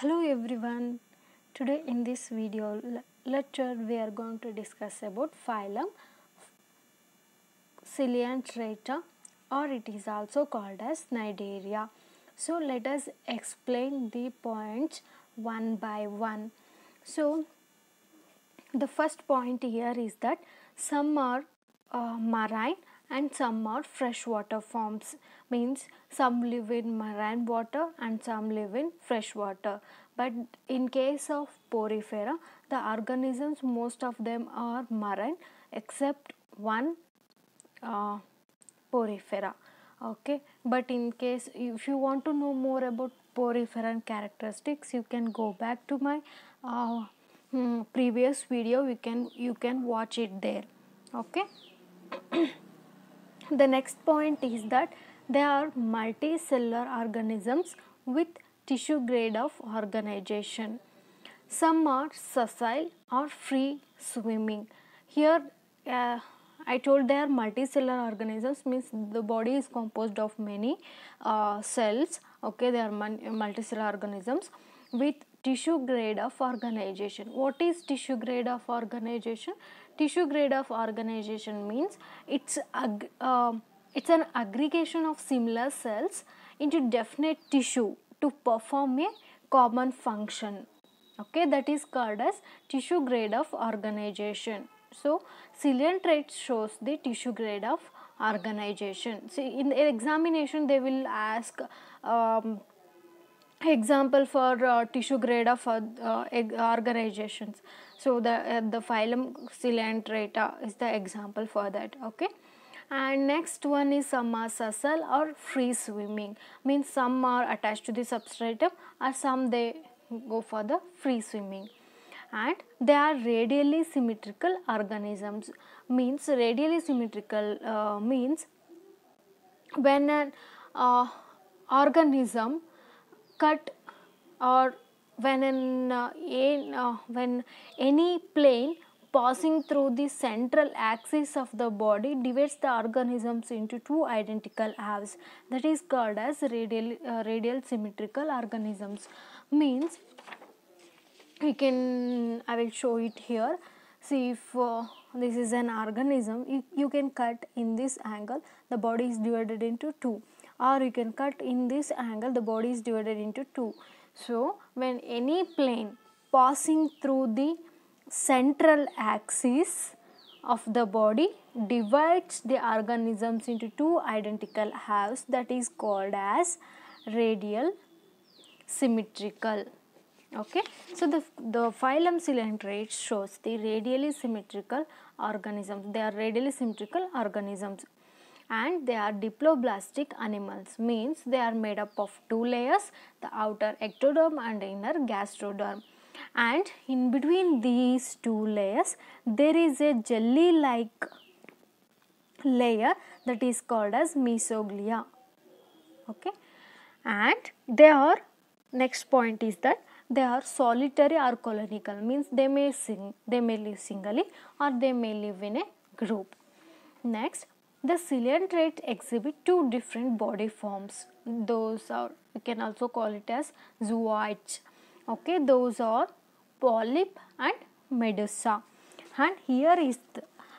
Hello everyone. Today in this video lecture we are going to discuss about phylum Coelenterata, or it is also called as Cnidaria. So let us explain the points one by one. So the first point here is that some are marine and some are freshwater forms, means some live in marine water and some live in fresh water. But in case of porifera, the organisms, most of them are marine except one porifera. Okay, but in case if you want to know more about porifera and characteristics, you can go back to my previous video. You can watch it there. Okay. The next point is that they are multicellular organisms with tissue grade of organization. Some are sessile or free swimming. Here I told they are multicellular organisms, means the body is composed of many cells. Okay, they are multicellular organisms with tissue grade of organization. What is tissue grade of organization? Tissue grade of organization means it's an aggregation of similar cells into definite tissue to perform a common function. Okay, that is called as tissue grade of organization. So Coelenterate shows the tissue grade of organization. See, in the examination they will ask example for tissue grade of organizations. So the phylum Coelenterata is the example for that. Okay. And next one is some are sessile or free swimming, means some are attached to the substratum or some they go for the free swimming. And they are radially symmetrical organisms, means radially symmetrical means when an organism cut, or when when any plane passing through the central axis of the body divides the organisms into two identical halves, that is called as radial symmetrical organisms. Means I will show it here. See, if this is an organism, you can cut in this angle, the body is divided into two, or you can cut in this angle, the body is divided into two. So when any plane passing through the central axis of the body divides the organisms into two identical halves, that is called as radial symmetrical. Okay, so the phylum Coelenterate shows the radially symmetrical organisms. They are radially symmetrical organisms and they are diploblastic animals, means they are made up of two layers, the outer ectoderm and inner gastroderm, and in between these two layers there is a jelly like layer that is called as mesoglia. Okay, and they are, next point is that they are solitary or colonical, means they may live singly or they may live in a group. Next, the Coelenterate exhibit two different body forms. Those are, we can also call it as zooids. Okay, those are polyp and medusa. And here is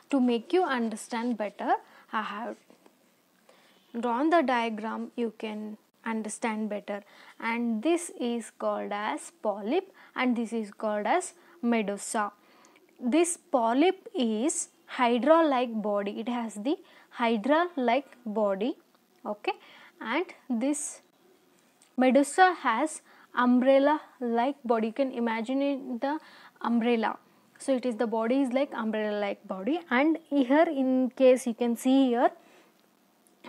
to make you understand better, I have drawn the diagram, you can understand better. And this is called as polyp and this is called as medusa. This polyp is hydra like body, it has the hydra like body. Okay, and this medusa has umbrella like body. You can imagine it, the umbrella. So it is, the body is like umbrella like body, and here in case you can see here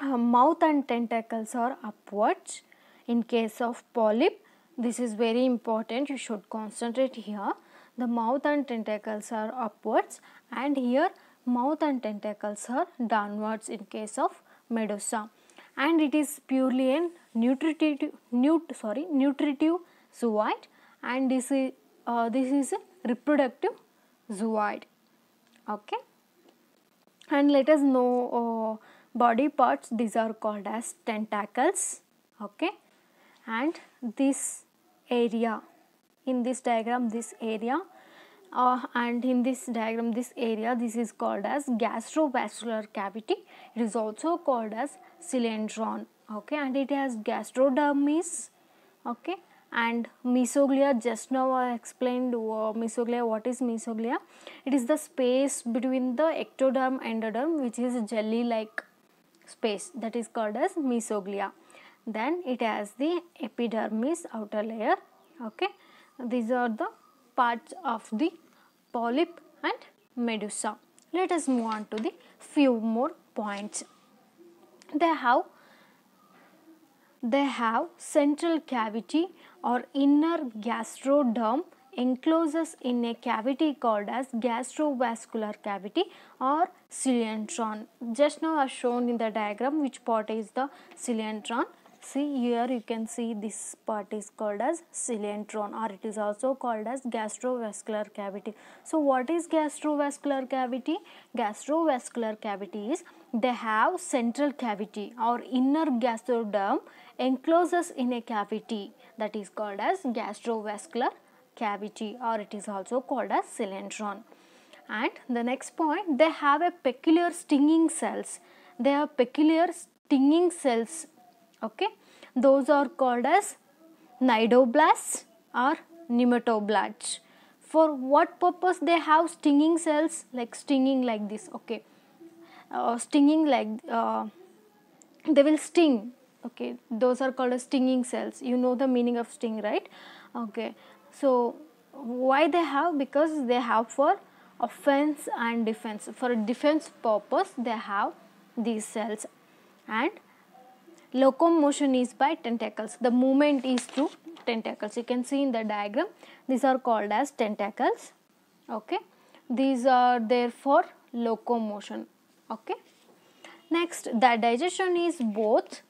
mouth and tentacles are upwards. In case of polyp, this is very important, you should concentrate here. The mouth and tentacles are upwards, and here mouth and tentacles are downwards in case of medusa. And it is purely a nutritive zooid, and this is a reproductive zooid. Okay, and let us know body parts. These are called as tentacles. Okay, and this area in this diagram this area, and in this diagram this area, this is called as gastrovascular cavity. It is also called as cylindron, okay, and it has gastrodermis, okay, and mesoglia. Just now I explained mesoglia. What is mesoglia? It is the space between the ectoderm and endoderm, which is jelly like space, that is called as mesoglia. Then it has the epidermis, outer layer, okay. These are the parts of the polyp and medusa. Let us move on to the few more points. They have central cavity or inner gastroderm encloses in a cavity called as gastrovascular cavity or cylindron. Just now I have shown in the diagram which part is the cylindron. See here, you can see this part is called as cylindron, or it is also called as gastrovascular cavity. So what is gastrovascular cavity? Gastrovascular cavity is they have central cavity or inner gastroderm encloses in a cavity, that is called as gastrovascular cavity, or it is also called as cylindron. And the next point, they have a peculiar stinging cells. They have peculiar stinging cells, okay. Those are called as cnidoblasts or nematoblasts. For what purpose they have stinging cells? Like stinging like this, okay. Stinging like they will sting, okay. Those are called as stinging cells. You know the meaning of sting, right? Okay. So why they have? Because they have for offense and defense. For defense purpose they have these cells. And locomotion is by tentacles. The movement is through tentacles. You can see in the diagram, these are called as tentacles, okay. These are there for locomotion, okay. Next, the digestion is both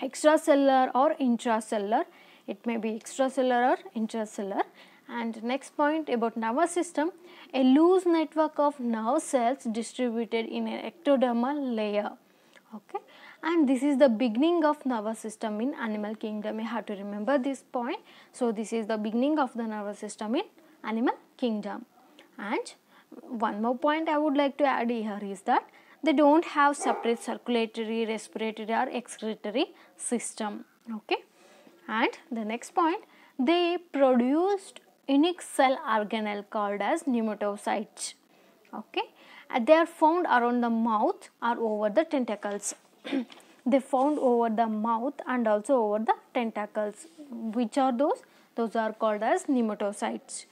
extracellular or intracellular. It may be extracellular or intracellular. And next point about nervous system, a loose network of nerve cells distributed in an ectodermal layer, okay. And this is the beginning of nervous system in animal kingdom. You have to remember this point. So this is the beginning of the nervous system in animal kingdom. And one more point I would like to add here is that they don't have separate circulatory, respiratory or excretory system, okay. And the next point, they produced unique cell organelle called as pneumatocytes, okay. And they are found around the mouth or over the tentacles. They found over the mouth and also over the tentacles. Which are those? Those are called as pneumatocytes.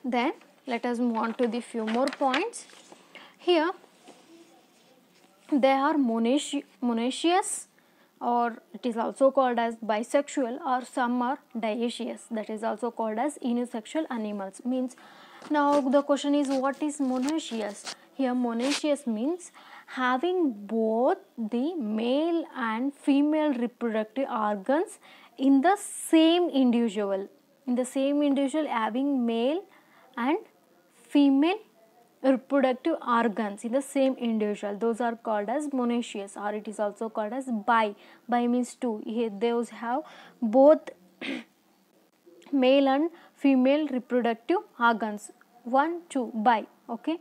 Then let us move on to the few more points. Here they are monoecious, or it is also called as bisexual, or some are dioecious, that is also called as unisexual animals. Means now the question is, what is monoecious? Here monoecious means having both the male and female reproductive organs in the same individual. In the same individual having male and female reproductive organs in the same individual, those are called as monoecious, or it is also called as bi. Bi means two. Here those have both male and female reproductive organs, 1, 2, bi, okay,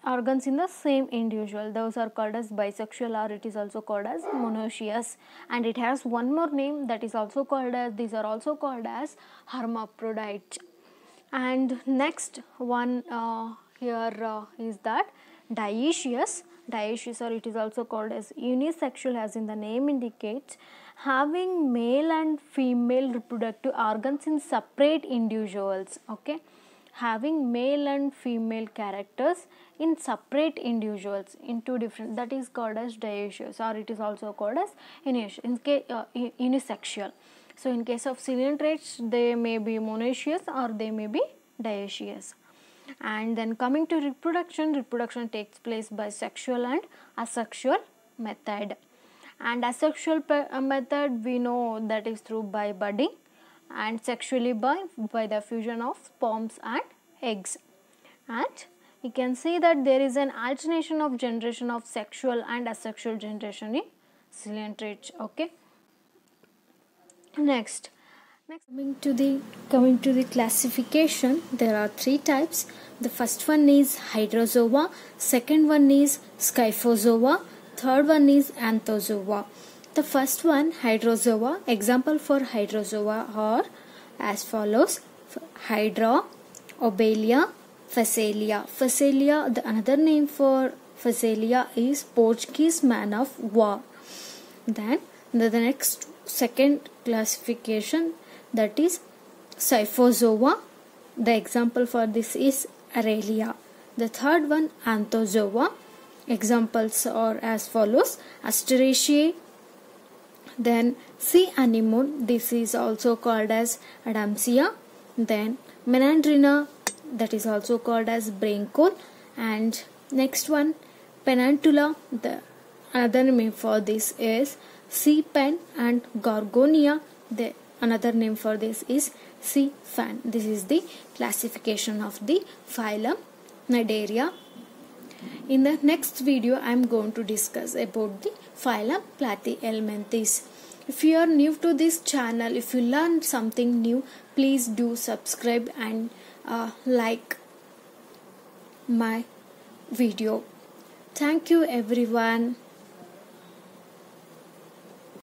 organs in the same individual. Those are called as bisexual, or it is also called as monoecious. And it has one more name, that is also called as, these are also called as hermaphrodite. And next one here is that dioecious. Dioecious, or it is also called as unisexual, as in the name indicates, having male and female reproductive organs in separate individuals, okay. Having male and female characters in separate individuals in two different, that is called as dioecious, or it is also called as unisexual. So in case of ciliatrates, they may be monoecious or they may be dioecious. And then coming to reproduction, reproduction takes place by sexual and asexual method. And asexual method we know that is through by budding, and sexually by the fusion of sperms and eggs. And you can see that there is an alternation of generation of sexual and asexual generation in ciliatrates, okay. Next, Next, coming to the classification, there are three types. The first one is Hydrozoa, second one is Scyphozoa, third one is Anthozoa. The first one, Hydrozoa, example for Hydrozoa are as follows: Hydra, Obelia, Phacelia. Phacelia, the another name for Phacelia is Portuguese man of war. Then the next second classification, that is Scyphozoa. The example for this is Aurelia. The third one, Anthozoa. Examples are as follows: Asteraceae, then sea anemone, this is also called as Adamsia, then Menandrina, that is also called as braincoal, and next one, Penantula, the another name for this is sea pen, and Gorgonia, the another name for this is sea fan. This is the classification of the phylum Cnidaria. In the next video, I am going to discuss about the phylum Platyhelminthes. If you are new to this channel, if you learned something new, please do subscribe and like my video. Thank you everyone.